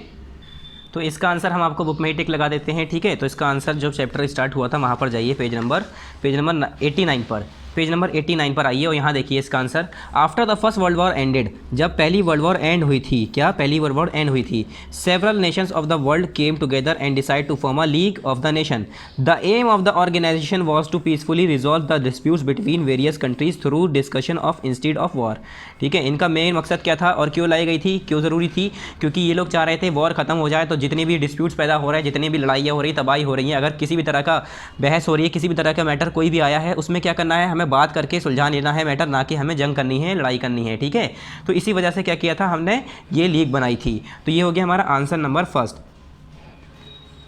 तो इसका आंसर हम आपको बुक में ही टिक लगा देते हैं। ठीक है, तो इसका आंसर जो चैप्टर स्टार्ट हुआ था वहाँ पर जाइए, पेज नंबर 89 पर, पेज नंबर 89 पर आइए और यहाँ देखिए इसका answer. After the first world war ended, जब पहली वर्ल्ड वॉर एंड हुई थी, क्या पहली वर्ल्ड वॉर एंड हुई थी, several nations of the world came together and decide to form a league of the nation. The aim of the organisation was to peacefully resolve the disputes between various countries through discussion of instead of war. ठीक है, इनका मेन मकसद क्या था और क्यों लाई गई थी, क्यों ज़रूरी थी, क्योंकि ये लोग चाह रहे थे वॉर ख़त्म हो जाए, तो जितने भी डिस्प्यूट्स पैदा हो रहे हैं, जितनी भी लड़ाइयाँ हो रही, तबाही हो रही हैं, अगर किसी भी तरह का बहस हो रही है, किसी भी तरह का मैटर कोई भी आया है, उसमें क्या करना है, हमें बात करके सुलझा लेना है मैटर, ना कि हमें जंग करनी है, लड़ाई करनी है। ठीक है, तो इसी वजह से क्या किया था हमने, ये लीग बनाई थी। तो ये हो गया हमारा answer number first,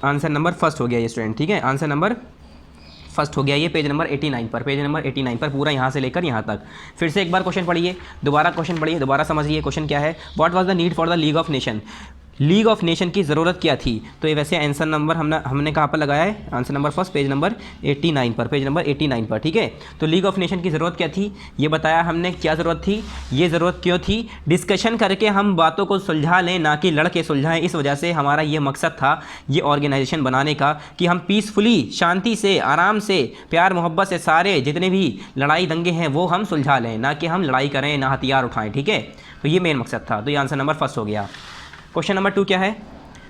answer number first हो गया ये स्टूडेंट। ठीक है, आंसर नंबर फर्स्ट हो गया ये, पेज नंबर 89 पर, पेज नंबर 89 पर पूरा यहाँ से लेकर यहाँ तक। फिर से एक बार क्वेश्चन पढ़िए, दोबारा क्वेश्चन पढ़िए, दोबारा समझिए क्वेश्चन क्या है। What was the need for the league of nation, league of nation की ज़रूरत क्या थी। तो ये वैसे आंसर नंबर हमने कहाँ पर लगाया है, answer number first, page number 89 पर, पेज नंबर 89 पर। ठीक है, तो लीग ऑफ नेशन की ज़रूरत क्या थी, ये बताया हमने क्या ज़रूरत थी, ये ज़रूरत क्यों थी, डिस्कशन करके हम बातों को सुलझा लें, ना कि लड़ के सुलझाएं। इस वजह से हमारा ये मकसद था ये ऑर्गेनाइजेशन बनाने का, कि हम पीसफुली, शांति से, आराम से, प्यार मोहब्बत से सारे जितने भी लड़ाई दंगे हैं वो हम सुलझा लें, ना कि हम लड़ाई करें, ना हथियार उठाएं। ठीक है, तो ये मेन मकसद था। तो ये आंसर नंबर फर्स्ट हो गया। क्वेश्चन नंबर 2 क्या है,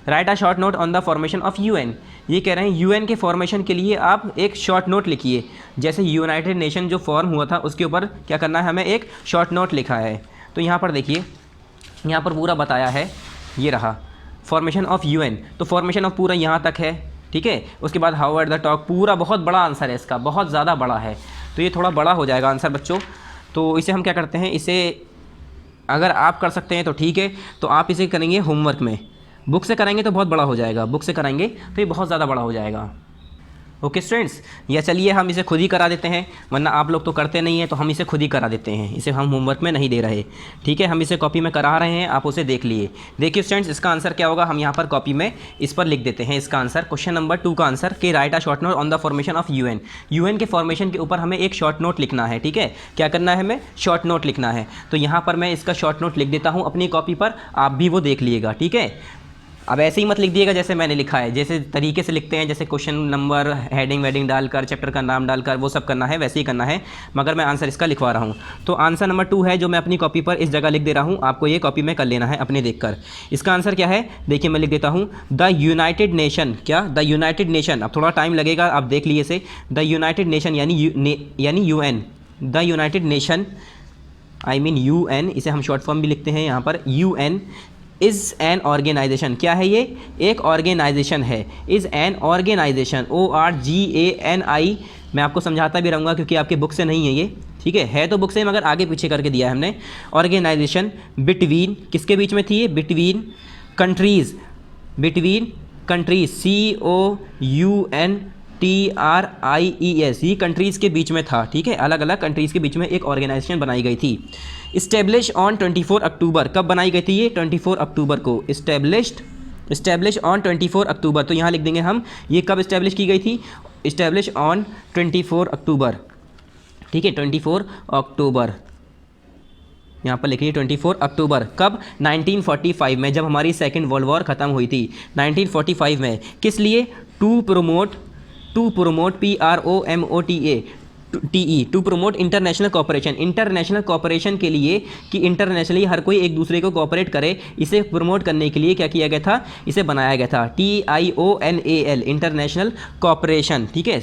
right a short note on the formation of UN. ये कह रहे हैं यूएन के फॉर्मेशन के लिए आप एक शॉर्ट नोट लिखिए। जैसे यूनाइटेड नेशन जो फॉर्म हुआ था उसके ऊपर क्या करना है, हमें एक शॉर्ट नोट लिखा है। तो यहाँ पर देखिए, यहाँ पर पूरा बताया है, ये रहा फॉर्मेशन ऑफ यूएन। तो फॉर्मेशन ऑफ पूरा यहाँ तक है। ठीक है, उसके बाद हाउ एट द टॉक, पूरा बहुत बड़ा आंसर है इसका, बहुत ज़्यादा बड़ा है, तो ये थोड़ा बड़ा हो जाएगा आंसर बच्चों। तो इसे हम क्या करते हैं, इसे अगर आप कर सकते हैं तो ठीक है, तो आप इसे करेंगे होमवर्क में। बुक से कराएंगे तो बहुत बड़ा हो जाएगा, बुक से कराएंगे तो ये बहुत ज़्यादा बड़ा हो जाएगा। ओके स्टूडेंट्स, या चलिए हम इसे खुद ही करा देते हैं, वरना आप लोग तो करते नहीं हैं, तो हम इसे खुद ही करा देते हैं, इसे हम होमवर्क में नहीं दे रहे। ठीक है, हम इसे कॉपी में करा रहे हैं, आप उसे देख लिए। देखिए स्टूडेंट्स, इसका आंसर क्या होगा, हम यहाँ पर कॉपी में इस पर लिख देते हैं इसका आंसर। क्वेश्चन नंबर 2 का आंसर कि right a short note on the formation of UN. UN के फॉर्मेशन के ऊपर हमें एक शॉर्ट नोट लिखना है। ठीक है, क्या करना है, हमें शॉर्ट नोट लिखना है। तो यहाँ पर मैं इसका शॉर्ट नोट लिख देता हूँ अपनी कॉपी पर, आप भी वो देख लीजिएगा। ठीक है, अब ऐसे ही मत लिख दिएगा जैसे मैंने लिखा है, जैसे तरीके से लिखते हैं, जैसे क्वेश्चन नंबर, हेडिंग वेडिंग डालकर, चैप्टर का नाम डालकर, वो सब करना है, वैसे ही करना है, मगर मैं आंसर इसका लिखवा रहा हूँ। तो आंसर नंबर 2 है जो मैं अपनी कॉपी पर इस जगह लिख दे रहा हूँ, आपको ये कॉपी में कर लेना है अपने देखकर। इसका आंसर क्या है, देखिए मैं लिख देता हूँ, द यूनाइटेड नेशन। क्या, द यूनाइटेड नेशन, अब थोड़ा टाइम लगेगा, आप देख लीजिए इसे। द यूनाइटेड नेशन यानी UN, the United nation, I mean UN, इसे हम शॉर्ट फॉर्म भी लिखते हैं यहाँ पर, यूएन इज़ एन ऑर्गेनाइजेशन। क्या है ये, एक ऑर्गेनाइजेशन है। इज़ एन ऑर्गेनाइजेशन, ORGANI, मैं आपको समझाता भी रहूँगा क्योंकि आपके बुक से नहीं है ये। ठीक है तो बुक से, मगर आगे पीछे करके दिया है हमने। ऑर्गेनाइजेशन बिटवीन, किसके बीच में थी ये, between countries, between countries, COUNTRIES, ये कंट्रीज़ के बीच में था। ठीक है, अलग अलग कंट्रीज़ के बीच में एक ऑर्गेनाइजेशन बनाई गई थी। इस्टेब्लिश ऑन 24 अक्टूबर, कब बनाई गई थी ये, 24 अक्टूबर को। इस्टेब्लिश ऑन 24 अक्टूबर, तो यहाँ लिख देंगे हम, ये कब इस्टेब्लिश की गई थी, इस्टेब्लिश ऑन 24 अक्टूबर। ठीक है, 24 अक्टूबर, यहाँ पर लिखिए 24 अक्टूबर, कब, 1945 में, जब हमारी सेकेंड वर्ल्ड वॉर ख़त्म हुई थी 1945 में। किस लिए, to promote PROMOTA, TE to promote international cooperation, international cooperation के लिए कि इंटरनेशनली हर कोई एक दूसरे को कॉपरेट करे, इसे प्रमोट करने के लिए क्या किया गया था, इसे बनाया गया था TIONAL इंटरनेशनल कॉपरेशन, ठीक है,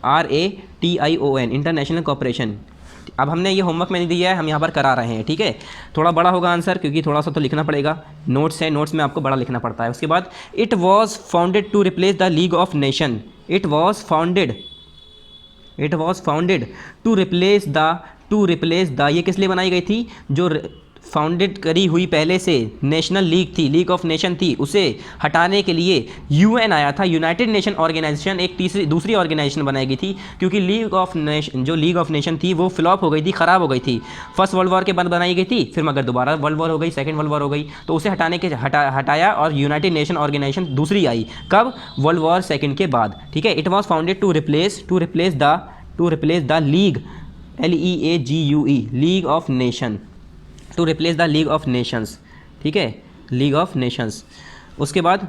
COPERATION इंटरनेशनल कॉपरेशन। अब हमने ये होमवर्क मैंने दिया है, हम यहाँ पर करा रहे हैं, ठीक है। थोड़ा बड़ा होगा आंसर क्योंकि थोड़ा सा तो लिखना पड़ेगा, नोट्स है, नोट्स में आपको बड़ा लिखना पड़ता है। उसके बाद it was founded to replace the league of nation, it was founded to replace the, ये किस लिए बनाई गई थी, जो फाउंडेड करी हुई पहले से नेशनल लीग थी, लीग ऑफ नेशन थी, उसे हटाने के लिए UN आया था, यूनाइटेड नेशन ऑर्गेनाइजेशन, एक दूसरी ऑर्गेनाइजेशन बनाई गई थी क्योंकि लीग ऑफ नेशन थी वो फ्लॉप हो गई थी, ख़राब हो गई थी, फर्स्ट वर्ल्ड वॉर के बाद बनाई गई थी, फिर मगर दोबारा वर्ल्ड वॉर हो गई, सेकेंड वर्ल्ड वॉर हो गई, तो उसे हटाया और यूनाइटेड नेशन ऑर्गेनाइजेशन दूसरी आई, कब, वर्ल्ड वॉर सेकेंड के बाद, ठीक है। It was founded to replace the league, LEAGUE league of nation, to replace the league of nations, ठीक है, लीग ऑफ नेशंस। उसके बाद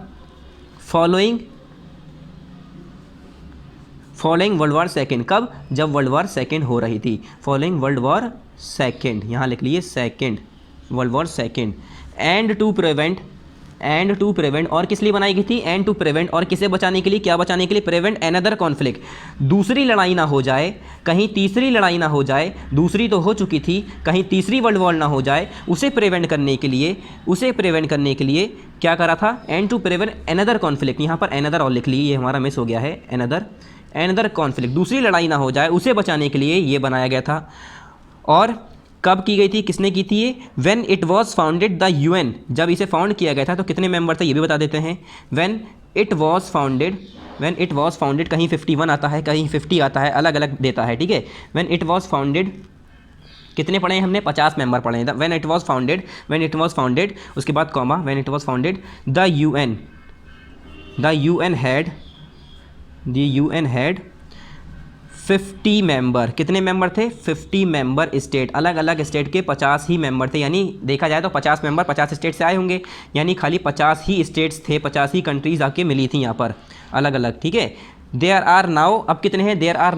फॉलोइंग वर्ल्ड वॉर सेकेंड, कब, जब वर्ल्ड वॉर सेकेंड हो रही थी, फॉलोइंग वर्ल्ड वॉर सेकेंड, यहाँ लिख लीजिए second, world war second. And to prevent और किस लिए बनाई गई थी, एंड टू प्रिवेंट और किसे बचाने के लिए, क्या बचाने के लिए, प्रिवेंट एनदर कॉन्फ्लिक्ट, दूसरी लड़ाई ना हो जाए, कहीं तीसरी लड़ाई ना हो जाए, दूसरी तो हो चुकी थी, कहीं तीसरी वर्ल्ड वॉर ना हो जाए, उसे प्रिवेंट करने के लिए क्या करा था, and to prevent another conflict, यहाँ पर एनदर और लिख ली, ये हमारा मिस हो गया है, एनदर कॉन्फ्लिक्ट, दूसरी लड़ाई ना हो जाए उसे बचाने के लिए ये बनाया गया था। और कब की गई थी, किसने की थी ये, when it was founded the UN, जब इसे फाउंड किया गया था तो कितने मेंबर थे ये भी बता देते हैं। व्हेन इट वाज फाउंडेड कहीं 51 आता है, कहीं 50 आता है, अलग अलग देता है, ठीक है। व्हेन इट वाज फाउंडेड कितने पढ़े हैं हमने, 50 मेंबर पढ़े हैं। व्हेन इट वाज फाउंडेड उसके बाद comma, when it was founded the UN had 50 member, कितने मेंबर थे, 50 मेंबर स्टेट, अलग अलग स्टेट के 50 ही मेंबर थे, यानी देखा जाए तो 50 मेंबर 50 स्टेट से आए होंगे, यानी खाली 50 ही स्टेट्स थे, 50 ही कंट्रीज़ आके मिली थी यहाँ पर अलग अलग, ठीक है। देयर आर नाउ, अब कितने हैं, देयर आर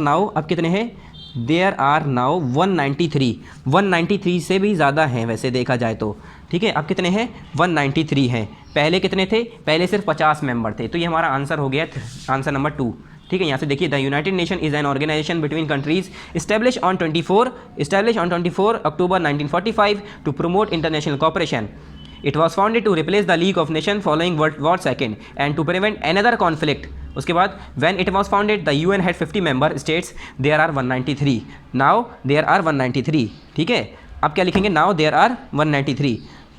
नाउ 193 से भी ज़्यादा हैं वैसे देखा जाए तो, ठीक है। अब कितने हैं, 193 हैं, पहले कितने थे, पहले सिर्फ 50 मेंबर थे, तो ये हमारा आंसर हो गया, आंसर नंबर 2, ठीक है। यहाँ से देखिए, the United Nation is an organization between countries establish on 24 October 1945 to promote international cooperation. It was founded to replace the league of nation following world war second and to prevent another conflict. उसके बाद when it was founded the UN had 50 member states, there are 193, now there are 193, ठीक है। अब क्या लिखेंगे, नाउ देयर आर 193,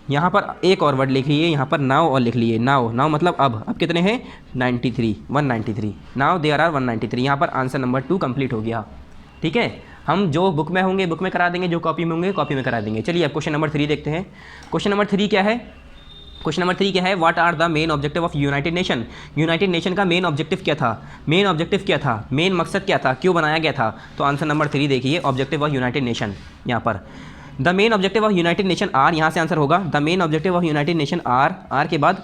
यहाँ पर एक और वर्ड लिख लीजिए, यहाँ पर नाउ और लिख लीजिए, नाउ मतलब अब कितने हैं, 193, नाउ देयर आर 193, यहाँ पर आंसर नंबर 2 कंप्लीट हो गया, ठीक है। हम जो बुक में होंगे बुक में करा देंगे, जो कॉपी में होंगे कॉपी में करा देंगे। चलिए अब क्वेश्चन नंबर 3 देखते हैं। क्वेश्चन नंबर 3 क्या है, what are the main objective of United nation, United nation का मेन ऑब्जेक्टिव क्या था, मेन मकसद क्या था, क्यों बनाया गया था। तो आंसर नंबर 3 देखिए, ऑब्जेक्टिव ऑफ यूनाइटेड नेशन, यहाँ पर the main objective of United Nation are, यहाँ से आंसर होगा the main objective of United Nation are के बाद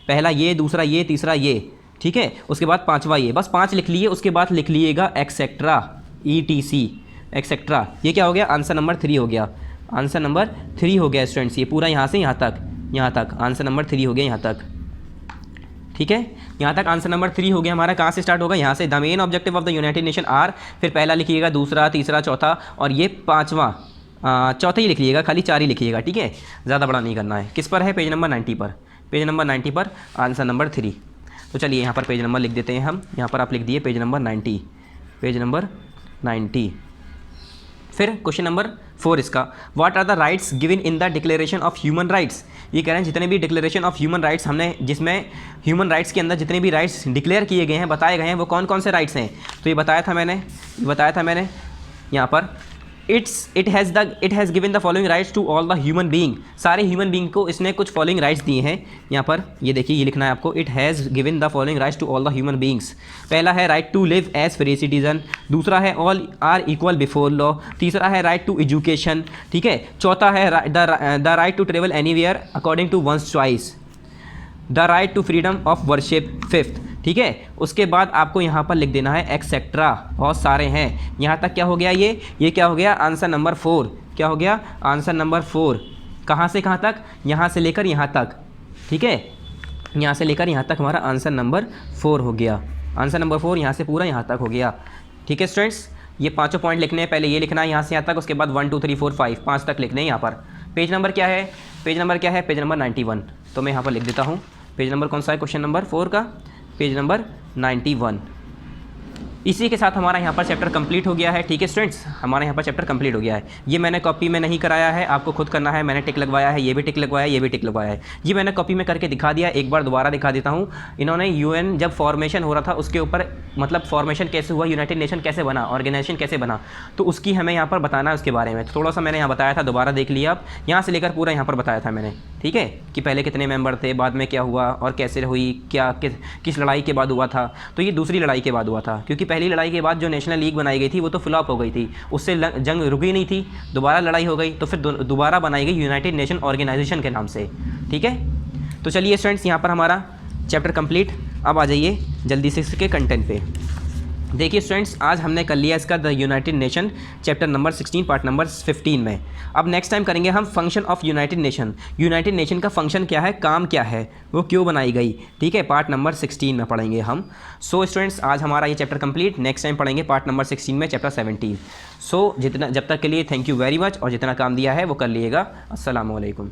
पहला ये, दूसरा ये, तीसरा ये, ठीक है। उसके बाद पांचवा ये, बस 5 लिख लिए, उसके बाद लिख लीजिएगा एक्सेट्रा, ETC एक्सेट्रा, ये क्या हो गया, आंसर नंबर 3 हो गया, आंसर नंबर 3 हो गया स्टूडेंट्स, ये पूरा यहाँ से यहाँ तक आंसर नंबर 3 हो गया यहाँ तक, ठीक है। यहाँ तक आंसर नंबर 3 हो गया हमारा। कहाँ से स्टार्ट होगा, यहाँ से, the main objective of the United Nation are, फिर पहला लिखिएगा, दूसरा, तीसरा, चौथा, और ये पाँचवा, चौथा ही लिखिएगा, खाली 4 ही लिखिएगा, ठीक है, ज़्यादा बड़ा नहीं करना है। किस पर है, पेज नंबर 90 पर आंसर नंबर 3। तो चलिए यहाँ पर पेज नंबर लिख देते हैं हम, यहाँ पर आप लिख दिए पेज नंबर 90। फिर क्वेश्चन नंबर 4 इसका, what are the rights given in the declaration of human rights. ये कह रहे हैं जितने भी डिक्लेरेशन ऑफ ह्यूमन राइट्स हमने, जिसमें ह्यूमन राइट्स के अंदर जितने भी राइट्स डिक्लेयर किए गए हैं, बताए गए हैं, वो कौन कौन से राइट्स हैं। तो ये बताया था मैंने यहाँ पर, it has given the following rights to all the human being, सारे ह्यूमन बीइंग को इसने कुछ फॉलोइंग राइट्स दिए हैं। यहाँ पर ये देखिए, ये लिखना है आपको, it has given the following rights to all the human beings. पहला है right to live as free citizen, दूसरा है all are equal before law, तीसरा है राइट टू एजुकेशन, ठीक है, चौथा है the right to travel anywhere according to one's choice, the right to freedom of worship, fifth, ठीक है। उसके बाद आपको यहाँ पर लिख देना है एक्सेट्रा, बहुत सारे हैं। यहाँ तक क्या हो गया, ये क्या हो गया, आंसर नंबर 4। क्या हो गया, आंसर नंबर 4। कहाँ से कहाँ तक, यहाँ से लेकर यहाँ तक, ठीक है, यहाँ से लेकर यहाँ तक हमारा आंसर नंबर 4 हो गया। आंसर नंबर 4 यहाँ से पूरा यहाँ तक हो गया। ठीक है स्टूडेंट्स, ये पांचों पॉइंट लिखने हैं। पहले ये लिखना है यहाँ से यहाँ तक, उसके बाद 1 2 3 4 5 5 तक लिखने हैं यहाँ पर। पेज नंबर क्या है, पेज नंबर क्या है, पेज नंबर 91। तो मैं यहाँ पर लिख देता हूँ पेज नंबर कौन सा है क्वेश्चन नंबर 4 का, पेज नंबर 91। इसी के साथ हमारा यहाँ पर चैप्टर कंप्लीट हो गया है। ठीक है स्टूडेंट्स, हमारा यहाँ पर चैप्टर कंप्लीट हो गया है। ये मैंने कॉपी में नहीं कराया है, आपको खुद करना है। मैंने टिक लगवाया है, ये भी टिक लगवाया है, ये भी टिक लगवाया है। ये मैंने कॉपी में करके दिखा दिया, एक बार दोबारा दिखा देता हूँ। इन्होंने UN जब फॉर्मेशन हो रहा था उसके ऊपर, मतलब फॉर्मेशन कैसे हुआ, यूनाइटेड नेशन कैसे बना, ऑर्गेनाइजेशन कैसे बना, तो उसकी हमें यहाँ पर बताना है उसके बारे में। थोड़ा सा मैंने यहाँ बताया था, दोबारा देख लिया आप, यहाँ से लेकर पूरा यहाँ पर बताया था मैंने। ठीक है, कि पहले कितने मेंबर थे, बाद में क्या हुआ और कैसे हुई, क्या किस लड़ाई के बाद हुआ था। तो ये दूसरी लड़ाई के बाद हुआ था, क्योंकि पहली लड़ाई के बाद जो नेशनल लीग बनाई गई थी वो तो फ्लॉप हो गई थी, उससे जंग रुकी नहीं थी, दोबारा लड़ाई हो गई, तो फिर दोबारा बनाई गई यूनाइटेड नेशन ऑर्गेनाइजेशन के नाम से। ठीक है, तो चलिए स्टूडेंट्स, यहाँ पर हमारा चैप्टर कंप्लीट। अब आ जाइए जल्दी से इसके कंटेंट पे। देखिए स्टूडेंट्स, आज हमने कर लिया इसका the United nation chapter number 16 part number 15 में। अब नेक्स्ट टाइम करेंगे हम function of United nation. United nation का फंक्शन क्या है, काम क्या है, वो क्यों बनाई गई। ठीक है, पार्ट नंबर 16 में पढ़ेंगे हम। सो स्टूडेंट्स, आज हमारा ये चैप्टर कंप्लीट। नेक्स्ट टाइम पढ़ेंगे पार्ट नंबर 16 में चैप्टर 17। सो जब तक के लिए थैंक यू वेरी मच, और जितना काम दिया है वो कर लिएगा। अस्सलाम वालेकुम।